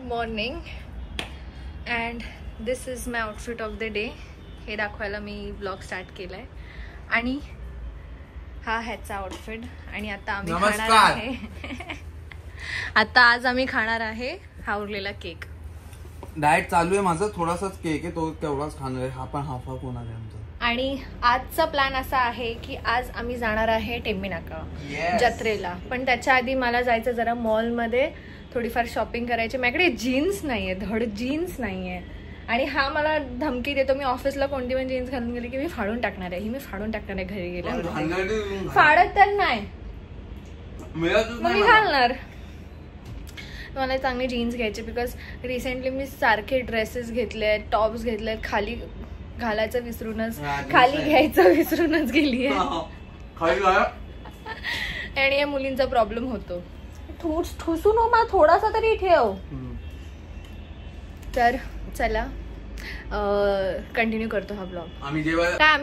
Morning and this is my outfit of the day. हे दाखवायला मी blog start केलाय आणि हा ह्याचा आउटफिट. आणि आता आम्ही खाणार आहे आता आज आम्ही खाणार आहे हा उरलेला केक. डाएट चालू आहे माझं, थोडासाच केक आहे तो तेवढाच खाणार आहे. हा पण हाफ हाफ होणार आहे आमचा. आणि आजचा प्लॅन असा आहे की आज आम्ही जाणार आहे टेंबिनाका जत्रेला. पण त्याच्या आधी मला जायचं जरा मॉलमध्ये, थोडीफार शॉपिंग करायची. माझ्याकडे जीन्स नाहीये, धड जीन्स नाहीये. आणि हा मला धमकी देतो, मी ऑफिसला कोणती पण जीन्स घालून गेली की मी फाडून टाकणार आहे, ही मी फाडून टाकणार आहे घरी गेल्यावर. फाडत तर नाही मी घालणार. मला चांगली जीन्स घ्यायची बिकॉज रिसेंटली मी सारखे ड्रेसेस घेतले, टॉप्स घेतले, खाली घालायचं विसरूनच, खाली घ्यायचं विसरूनच गेली आहे. आणि या मुलींचा प्रॉब्लेम होतो. ठुसू नो मला थोडासा तरी ठेव. तर चला कंटिन्यू करतो हा ब्लॉग. आम्ही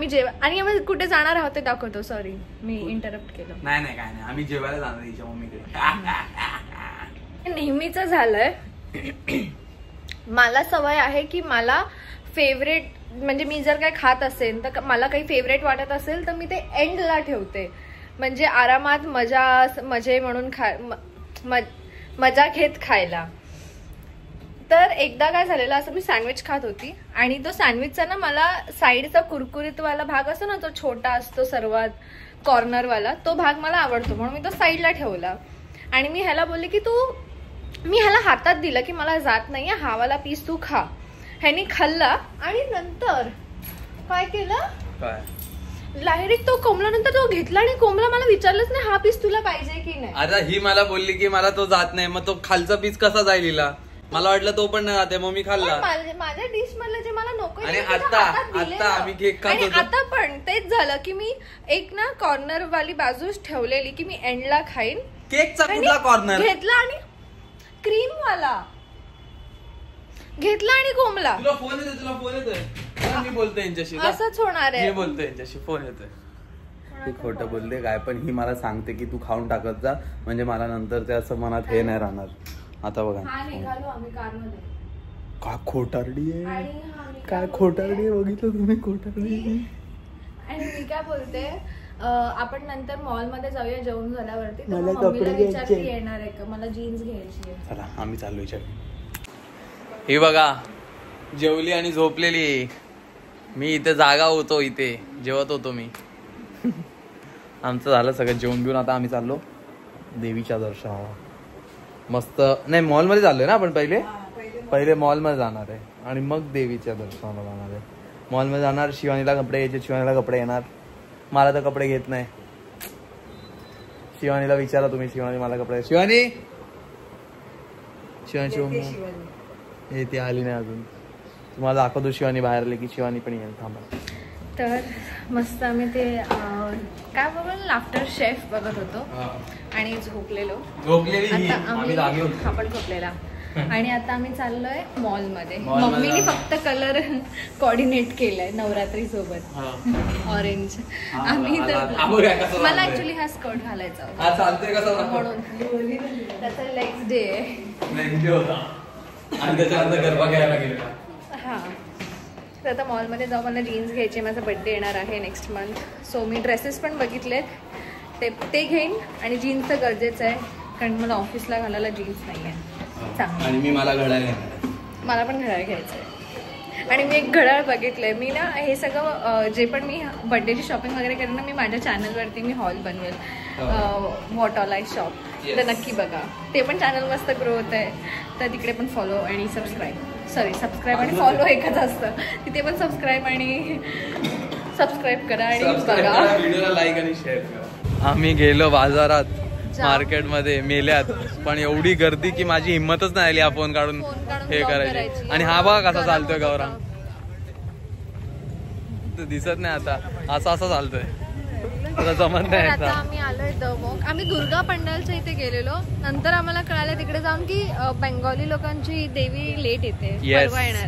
जेव्हा आणि आम्ही कुठे जाणार आहोत ते दाखवतो. सॉरी मी इंटरप्ट केलं. नाही काय नाही, आम्ही जेवायला जाणार तिच्या मम्मीकडे. नेहमीच झालंय. मला सवय आहे की मला फेवरेट म्हणजे मी जर काय खात असेल तर मला काही फेवरेट वाटत असेल तर मी ते एंडला ठेवते. म्हणजे आरामात मजे म्हणून मजा घेत खायला. तर एकदा काय झालेलं, असं मी सँडविच खात होती आणि तो सँडविचचा ना मला साईडचा कुरकुरीतवाला भाग असतो ना, तो छोटा असतो सर्वात कॉर्नरवाला, तो भाग मला आवडतो म्हणून मी तो साईडला ठेवला. आणि मी ह्याला बोलले की मी ह्याला हातात दिलं की मला जात नाहीये, हा वाला पीस तू खा. ह्यानी खाल्ला आणि नंतर काय केलं, डायरेक्ट तो कोंबल्यानंतर तो घेतला आणि कोंबला मला विचारलंच नाही हा पीस तुला पाहिजे की नाही. आता ही मला बोलली की मला तो जात नाही, मग तो खालचा पीस कसा जाईल हिला. मला वाटलं तो पण नाही जाते, मग मी खाल्ला. माझ्या डिश मधलं जे मला नको. आणि आता आम्ही केक खात होतो. आता पण तेच झालं की मी एक ना कॉर्नर वाली बाजूच ठेवलेली की मी एंडला खाईन. केकचा कुठला कॉर्नर घेतला आणि क्रीम वाला घेतला आणि कोंबला. तुला फोन येतोय मी बोलतोय यांच्याशी. असंच होणार आहे. मी बोलतोय यांच्याशी, फोन येतोय. ती खोटं बोलते काय, पण ही मला सांगते की तू खाऊन टाकत जा, म्हणजे मला नंतर ते असं मनात हे नाही राहणार. आता बघा निघालो आम्ही कारमध्ये. काय खोटारडी आहे, काय खोटारडी आहे, बघितलं तुम्ही खोटारडी. आणि मी काय बोलते, आपण नंतर मॉल मध्ये जाऊया जेवण झाल्यावरती. मला कपडे घ्यायचे, येणार आहे का, मला जीन्स घ्यायची आहे. चला आम्ही चाललोय. ही बघा जेवली आणि झोपलेली. मी इथे जागा होतो, इथे जेवत होतो मी. आमचं झालं सगळं जेवण बिवून. आता आम्ही चाललो देवीच्या दर्शनाला. मस्त नाही, मॉलमध्ये चाललोय ना आपण. पहिले मॉलमध्ये जाणार आहे आणि मग देवीच्या दर्शनाला जाणार आहे. मॉलमध्ये जाणार, शिवानीला कपडे घ्यायचे, शिवानीला कपडे येणार. मला तर कपडे घेत नाही. शिवानीला विचारा तुम्ही, शिवानी मला कपडे. शिवानी हे ती आली नाही अजून. तुम्हाला दाखवतो शिवानी बाहेर आली की शिवानी पण येईल. थांबा. तर मस्त आम्ही ते काय बघा लाफ्टर शेफ बघत होतो आणि झोपलेली आपण झोपलेला. आणि आता आम्ही चाललोय मॉलमध्ये. मम्मीने फक्त कलर कोऑर्डिनेट केलाय नवरात्री सोबत, ऑरेंज. आम्ही तर मला ऍक्च्युअली हा स्कर्ट घालायचा होता म्हणून. त्याचा लेग्स डे आहे. हा तर आता मॉलमध्ये जाऊ. मला जीन्स घ्यायची, माझा बर्थडे येणार आहे नेक्स्ट मंथ. सो मी ड्रेसेस पण बघितलेत, ते घेईन. आणि जीन्स तर गरजेचं आहे कारण मला ऑफिसला घालायला जीन्स नाही आहे चांगली. आणि मला पण घड्याळ घ्यायचं आहे. आणि मी एक घड्याळ बघितलंय. मी ना हे सगळं जे पण मी बर्थडेची शॉपिंग वगैरे करेन ना, मी माझ्या चॅनलवरती मी हॉल बनवेल, व्हॉट ऑल आय शॉप. तर नक्की बघा. ते पण चॅनल मस्त ग्रो होत आहे, तर तिकडे पण फॉलो आणि सबस्क्राईब आणि फॉलो एकच असतं. तिथे पण सबस्क्राईब करा आणि बघा. व्हिडिओला लाईक आणि शेअर करा. आम्ही गेलो बाजारात, मार्केटमध्ये मेल्यात, पण एवढी गर्दी की माझी हिंमतच नाही आली हा फोन काढून हे करायची. आणि हा बघा कसा चालतोय गौरव, दिसत नाही आता, असा चालतोय. जमत नाही. आता आम्ही आलोय दमोक. आम्ही दुर्गा पंडालच्या इथे गेलेलो. नंतर आम्हाला कळालं तिकडे जाऊन की बेंगॉली लोकांची देवी लेट येते,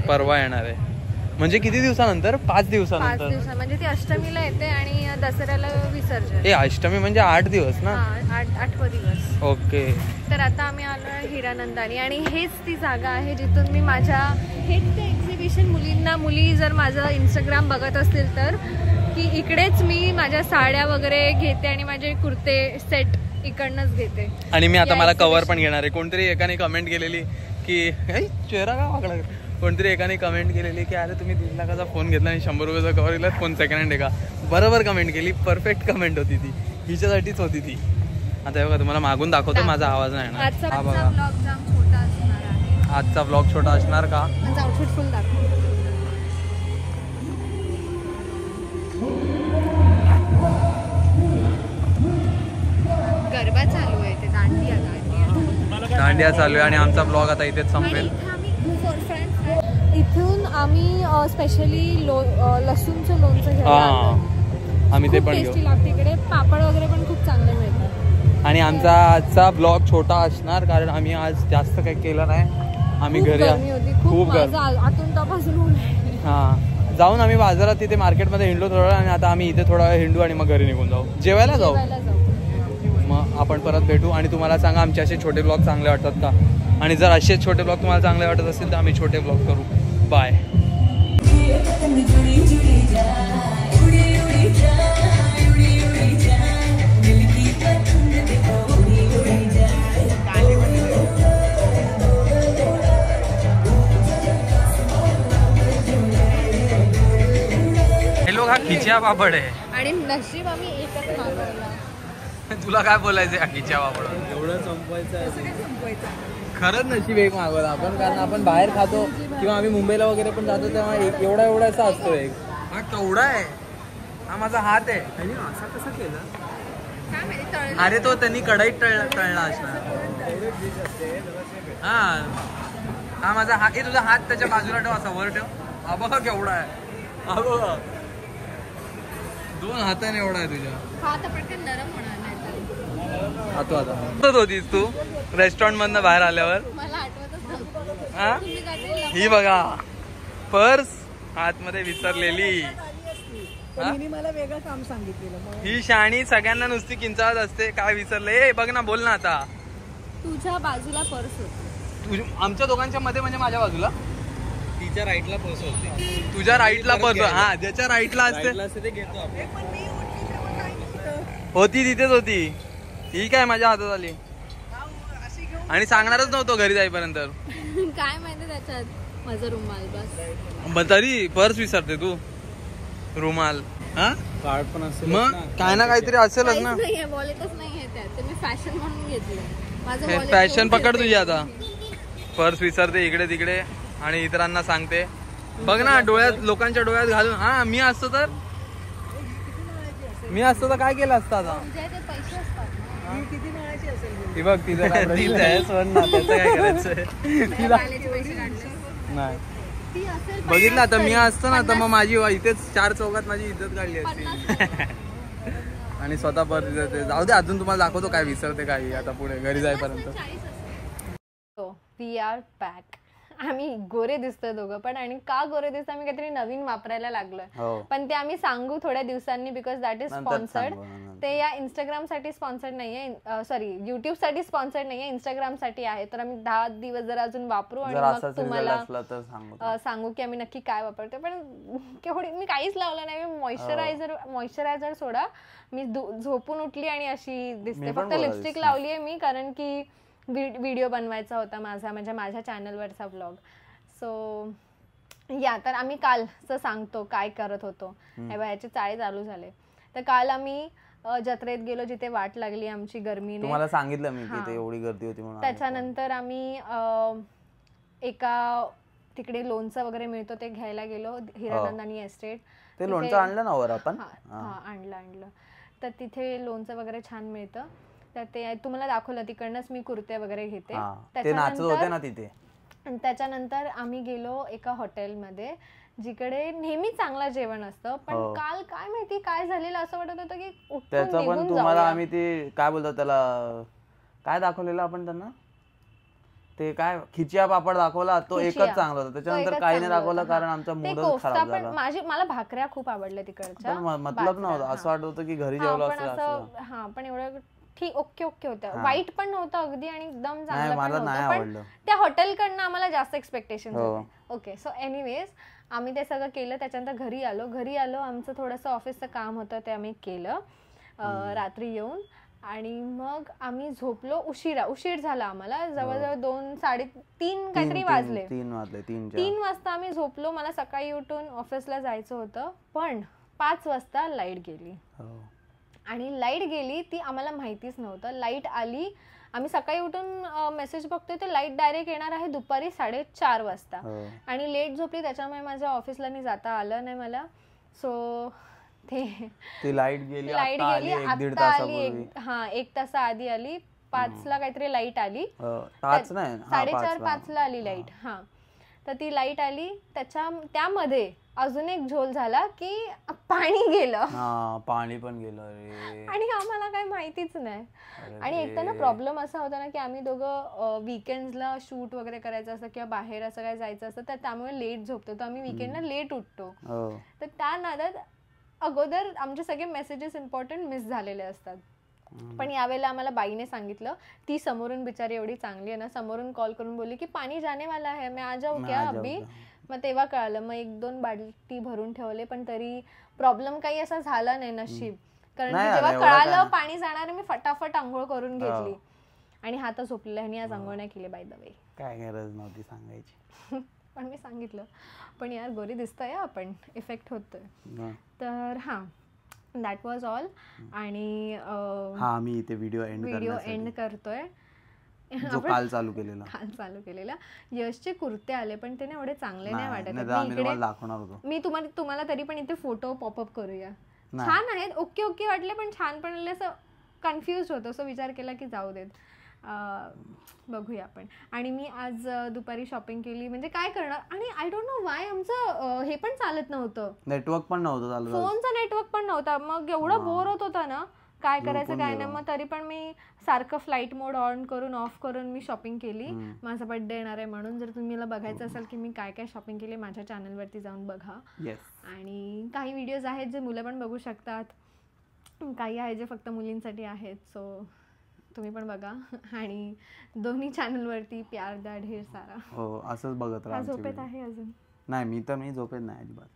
परवा येणार आहे. म्हणजे किती दिवसानंतर? 5 5 दिवसानंतर. दिवसा म्हणजे ती अष्टमीला येते आणि दसऱ्याला विसर्जन. अष्टमी म्हणजे 8 दिवस ना? 8वा दिवस. ओके. तर आता आम्ही आलो हिरानंदानी आणि हेच ती जागा आहे जिथून मी माझ्या हेच ते एक्झिबिशन मुली जर माझं इंस्टाग्राम बघत असतील तर की इकडेच मी माझ्या साड्या वगैरे घेते आणि माझे कुर्ते सेट इकडनंच घेते. आणि मी आता मला कव्हर पण घेणार आहे. कोणतरी एकाने कमेंट केलेली की चेहरा का वाकडा, कोणतरी एकाने कमेंट केलेली की अरे तुम्ही 1.5 लाखाचा फोन घेतला आणि 100 रुपयाचा कव्हर घेतला, फोन सेकंड हँड आहे का? बरोबर कमेंट केली, परफेक्ट कमेंट होती ती, हिच्यासाठीच होती ती. आता बघा तुम्हाला मागून दाखवतो, माझा आवाज नाही येणार. आजचा ब्लॉग जाम छोटा असणार आहे. आजचा ब्लॉग छोटा असणार का? माझा आउटफिट फुल दाखव. गरबा चालू आहे, ते दांडिया चालू आहे आणि आमचा ब्लॉग आता इथेच संपेल. इथून आम्ही स्पेशली लसूणचं लोणचं घ्यायला आम्ही ते पण टेस्टी लागते. इकडे पापड वगैरे पण खूप चांगले मिळतात. आणि आमचा आजचा ब्लॉग छोटा असणार कारण आम्ही आज जास्त काही केलं नाही. आम्ही घरी खूप आतून तपासून जाऊन आम्ही बाजारात तिथे मार्केटमध्ये हिंडलो थोडं आणि आता आम्ही इथे थोडा वेळ हिंडू आणि मग घरी निघून जाऊ, जेवायला जाऊ. मग आपण परत भेटू आणि तुम्हाला सांगा आमचे असे छोटे ब्लॉग चांगले वाटतात का, आणि जर असेच छोटे ब्लॉग तुम्हाला चांगले वाटत असतील तर आम्ही छोटे ब्लॉग करू. बाय. हे लोक हा खिचिया पापड आहे आणि नशीब आम्ही एकच मागवला. तुला काय बोलायचं या खिचिया पापड? एवढं संपवायचं खरंच नशीब एक मागवला आपण, कारण आपण बाहेर खातो किंवा आम्ही मुंबईला वगैरे पण जातो तेव्हा एवढासा असतो एक. हा केवढा आहे, हा माझा हात आहे. असं कसं केलं? अरे तो त्यांनी कढईत तळला असणार. हा माझा हात, तुझा हात त्याच्या बाजूला ठेव, असा वर ठेव. हा बघा केवढा आहे, हा बघा 2 हाताने एवढा आहे तुझ्या. नरम होणार नाही. आता होतीस तू रेस्टॉरंट मधनं बाहेर आल्यावर? मला आठवतच नव्हतं. ही बघा पर्स आतमध्ये विसरलेली. मला वेगळं काम सांगितलेलं. ही शाणी सगळ्यांना नुसती किंचाळत असते, काय विसरले बघ ना, बोल ना आता. तुझ्या बाजूला पर्स होती. आमच्या दोघांच्या मध्ये म्हणजे माझ्या बाजूला? तिच्या राईटला पर्स होती. तुझ्या राईटला पर्स? हा, ज्याच्या राईटला असते ते घेतो आपण. होती तिथेच होती. ही काय माझ्या हातात आली आणि सांगणारच नव्हतो घरी जाईपर्यंत. काय माहिती त्याच्यात माझा रुमाल बस. तरी पर्स विसरते तू, रुमाल. हा कार्ड पण असेल मग काय ना काहीतरी असेलच ना. वॉलेटच नाहीये त्यात, मी फॅशन म्हणून घेतलं. माझं फॅशन पकड तुझी आता. पर्स विसरते इकडे तिकडे आणि इतरांना सांगते. बघ ना, डोळ्यात, लोकांच्या डोळ्यात घालून. हा मी असतो तर काय केलं असतं आता? पैसे असतात. किती मिळायची असेल? बघ तिथं काय करायचं नाही. बघितलं आता मी असतो ना तर मग माझी इथेच 4 चौकात माझी इज्जत काढली असती. आणि स्वतः परत जाऊ दे, अजून तुम्हाला दाखवतो काय विसरते काही आता पुढे घरी जाईपर्यंत. We are back. आम्ही गोरे दिसतोय दोघं पण, आणि का गोरे दिसतो आम्ही काहीतरी नवीन वापरायला लागलोय, पण ते आम्ही सांगू थोड्या दिवसांनी, बिकॉज दॅट इज स्पॉन्सर्ड. ते या इंस्टाग्राम साठी स्पॉन्सर्ड नाहीये, सॉरी युट्यूब साठी स्पॉन्सर्ड नाहीये, इंस्टाग्राम साठी आहे. तर आम्ही 10 दिवस जर अजून वापरू आणि मग तुम्हाला सांगू की आम्ही नक्की काय वापरतो. पण केवढी मी काहीच लावलं नाही. मॉइश्चरायझर सोडा, मी झोपून उठली आणि अशी दिसते. फक्त लिपस्टिक लावली आहे मी, कारण की व्हिडिओ बनवायचा होता माझा, म्हणजे माझ्या चॅनलवरचा व्लॉग. सो या, तर आम्ही कालचं सांगतो काय करत होतो. ह्याचे चाळे चालू झाले. तर काल आम्ही जत्रेत गेलो, जिथे वाट लागली आमची गर्मीने. तुम्हाला सांगितलं मी की एवढी गर्दी होती म्हणून. त्याच्यानंतर आम्ही एका तिकडे लोणचं वगैरे मिळतो ते घ्यायला गेलो, हिरानंदानी एस्टेट. ते लोणचं आणलं ना वर आपण? आणलं. तर तिथे लोणचं वगैरे छान मिळतं. तर ते तुम्हाला दाखवलं, तिकडनंच मी कुर्ते वगैरे घेते. त्याच्यानंतर आम्ही गेलो एका हॉटेलमध्ये, जिकडे नेहमी चांगलं जेवण असतं. पण काल काय माहिती काय झालेलं, असं वाटत होतं की त्याचं पण तुम्हाला आम्ही ते काय बोलतात त्याला, काय दाखवलेलं आपण त्यांना, ते काय खिचिया पापड दाखवला तो खिचिया. एकच चांगला होता, त्याच्यानंतर एकच काही नाही चांगलं दाखवलं होतं, कारण हा. आमचा ते मूडच कोफ्ता खराब पण झाला. मला भाकऱ्या खूप आवडल्या तिकडच्या. पण मतलब भाकऱ्या, नव्हतं, असं वाटत होतं की घरी हा, जेवलो पण असं असं हा पण एवढं ठीक ओके होतं. वाईट पण नव्हतं अगदी आणि एकदम चांगलं पण मला नाही नव्हतं, आवडलं. पण त्या हॉटेलकडनं आम्हाला जास्त एक्सपेक्टेशन हो. होते. ओके, सो एनिवेज आम्ही ते सगळं केलं. त्याच्यानंतर घरी आलो आमचं थोडंसं ऑफिसचं काम होतं ते आम्ही केलं रात्री येऊन. आणि मग आम्ही झोपलो. उशीर झाला आम्हाला, जवळजवळ 2-3 काहीतरी वाजले. 3 वाजता आम्ही झोपलो. मला सकाळी उठून ऑफिसला जायचं होतं, पण 5 वाजता लाईट गेली. आणि लाईट गेली ती आम्हाला माहितीच नव्हतं. लाईट आली, आम्ही सकाळी उठून मेसेज बघतोय तर लाईट डायरेक्ट येणार आहे दुपारी 4:30 वाजता. आणि लेट झोपली त्याच्यामुळे माझ्या ऑफिसला जाता आलं नाही मला. सो ते लाईट गेली आता आली 1 तासाआधी आली. 5ला काहीतरी लाईट आली, 4:30-5ला आली लाईट. हा, तर ती लाईट आली. त्यामध्ये अजून एक झोल झाला की पाणी गेलं. पाणी पण गेलं रे, आणि आम्हाला काही माहितीच नाही. आणि एक तर ना प्रॉब्लेम असा होता ना की आम्ही दोघं वीकेंड्सला शूट वगैरे करायचं असतं किंवा बाहेर असं काय जायचं असतं, तर त्यामुळे लेट झोपतो. तर आम्ही वीकेंडला लेट उठतो. तर त्या नादात अगोदर आमचे सगळे मेसेजेस इम्पॉर्टंट मिस झालेले असतात. पण यावेळेला आम्हाला बाईने सांगितलं, ती समोरून बिचारी एवढी चांगली आहे ना, समोरून कॉल करून बोलली की पाणी जाने वाला है, मैं आ जाऊ क्या अभी. मग तेव्हा कळालं. मग 1-2 बाल्टी भरून ठेवले, पण तरी प्रॉब्लेम काही असा झाला नाही, नशीब. कारण की जेव्हा कळालं पाणी जाणार मी फटाफट आंघोळ करून घेतली. आणि हात झोपलेला ह्यानी आज आंघोळ नाही केली बाय द वे. काय गरज नव्हती सांगायची. पण मी सांगितलं. पण यार गोरी दिसतोय आपण, इफेक्ट होतोय. तर हा, दॅट वॉज ऑल. आणि मी इथे व्हिडिओ एंड करतोय. काल चालू केलेला यशचे कुर्ते आले, पण ते एवढे चांगले नाही वाटत. मी तुम्हाला तरी पण इथे फोटो पॉपअप करूया. छान आहेत, ओके वाटले, पण छान पण असं कन्फ्युज होतं. असं विचार केला की जाऊ देत, बघूया आपण. आणि मी आज दुपारी शॉपिंग केली. म्हणजे काय करणार, आणि आय डोंट नो वाय आमचं हे पण चालत नव्हतं, नेटवर्क पण नव्हतं, फोनचा नेटवर्क पण नव्हता. मग एवढं बोर होत होतं ना, काय करायचं काय नाही. मग तरी पण मी सारखं फ्लाईट मोड ऑन करून ऑफ करून मी शॉपिंग केली. माझा बर्थडे येणार आहे म्हणून. जर तुम्ही मला बघायचं असेल की मी काय काय शॉपिंग केली, माझ्या चॅनलवरती जाऊन बघा. आणि काही व्हिडिओज आहेत जे मुलं पण बघू शकतात, काही आहेत जे फक्त मुलींसाठी आहेत. सो तुम्ही पण बघा. आणि दोन्ही चॅनलवरती प्यार द्या ढेर सारा. असंच बघत राहा. झोपेत आहे अजून? नाही, मी झोपेत नाही अजिबात.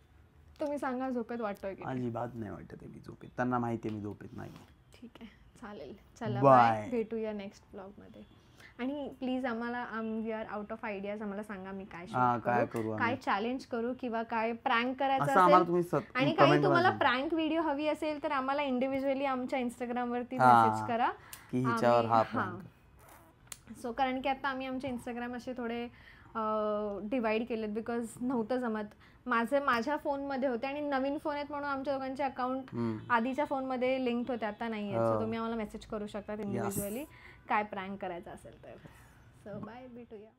तुम्ही सांगा, झोपेत वाटतोय की? अजिबात नाही वाटत मी झोपेत. त्यांना माहिती आहे मी झोपेत नाही. ठीक आहे, चालेल. चला बाय, भेटूया नेक्स्ट ब्लॉग मध्ये. आणि प्लीज आम्हाला, we are out of ideas, आम्हाला सांगा मी काय करू, काय चॅलेंज करू किंवा काय प्रँक करायचं असेल. आणि काही तुम्हाला प्रँक व्हिडिओ हवी असेल तर आम्हाला इंडिव्हिज्युअली आमच्या इंस्टाग्राम वरती मेसेज करा. सो कारण की आता आम्ही आमचे इंस्टाग्राम असे थोडे डिवाइड केलेत, बिकॉज नव्हतं जमत. माझ्या फोनमध्ये होते आणि नवीन फोन आहेत म्हणून आमच्या दोघांचे अकाउंट आधीच्या फोनमध्ये लिंक्ड होते, आता नाही आहेत. सो तुम्ही आम्हाला मेसेज करू शकता इंडिव्हिज्युअली काय प्रँक करायचं असेल तर. सो बाय, भेटूया.